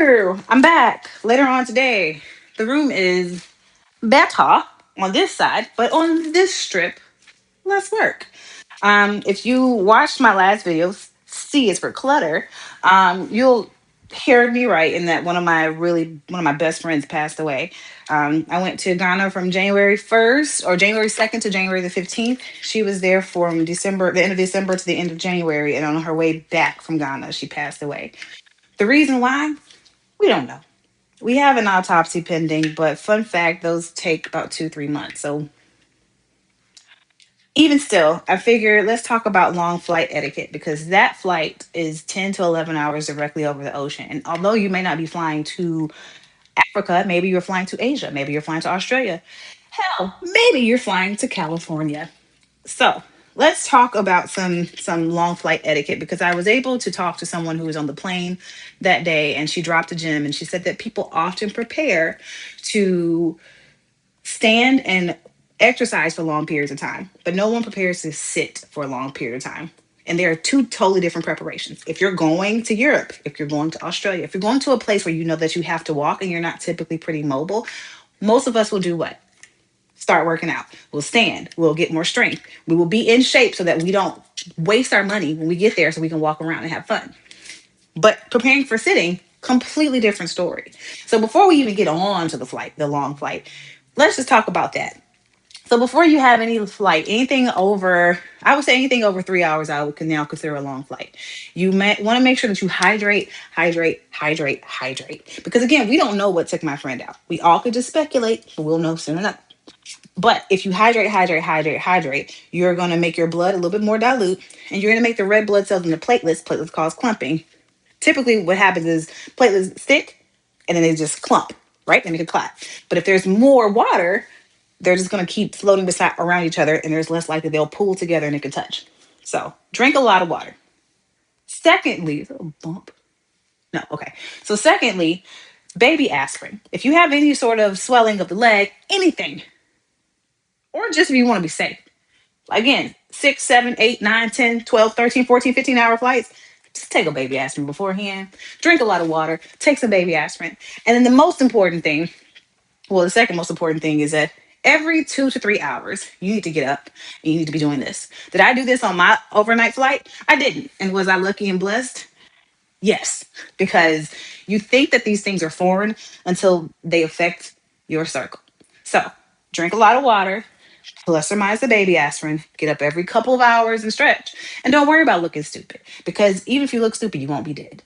Hello, I'm back later on today. The room is better on this side, but on this strip, less work. If you watched my last videos, C is for clutter. You'll hear me right in that one of my best friends passed away. I went to Ghana from January 1st or January 2nd to January the 15th. She was there from the end of December to the end of January, and on her way back from Ghana, she passed away. The reason why, we don't know. We have an autopsy pending, but fun fact, those take about 2, 3 months. So even still, I figured let's talk about long flight etiquette because that flight is 10 to 11 hours directly over the ocean. And although you may not be flying to Africa, maybe you're flying to Asia, maybe you're flying to Australia, hell, maybe you're flying to California. So let's talk about some long flight etiquette because I was able to talk to someone who was on the plane that day and she dropped a gem and she said that people often prepare to stand and exercise for long periods of time, but no one prepares to sit for a long period of time. And there are two totally different preparations. If you're going to Europe, if you're going to Australia, if you're going to a place where you know that you have to walk and you're not typically pretty mobile, most of us will do what? Start working out. We'll stand. We'll get more strength. We will be in shape so that we don't waste our money when we get there so we can walk around and have fun. But preparing for sitting, completely different story. So before we even get on to the flight, the long flight, let's just talk about that. So before you have any flight, anything over, I would say anything over 3 hours, I would now consider a long flight. You may want to make sure that you hydrate, hydrate, hydrate, hydrate. Because again, we don't know what took my friend out. We all could just speculate, but we'll know soon enough. But if you hydrate, hydrate, hydrate, hydrate, you're going to make your blood a little bit more dilute, and you're going to make the red blood cells in the platelets cause clumping. Typically, what happens is platelets stick, and then they just clump, right? They make a clot. But if there's more water, they're just going to keep floating beside around each other, and there's less likely they'll pool together and they can touch. So drink a lot of water. Secondly, is it a bump? No, okay. So secondly, baby aspirin. If you have any sort of swelling of the leg, anything, or just if you want to be safe, again, 6, 7, 8, 9, 10, 12, 13, 14, 15 hour flights, just take a baby aspirin beforehand. Drink a lot of water. Take some baby aspirin. And then the most important thing, well, the second most important thing is that every 2 to 3 hours, you need to get up and you need to be doing this. Did I do this on my overnight flight? I didn't. And was I lucky and blessed? Yes, because you think that these things are foreign until they affect your circle. So drink a lot of water, plus or minus the baby aspirin, get up every couple of hours and stretch. And don't worry about looking stupid because even if you look stupid, you won't be dead.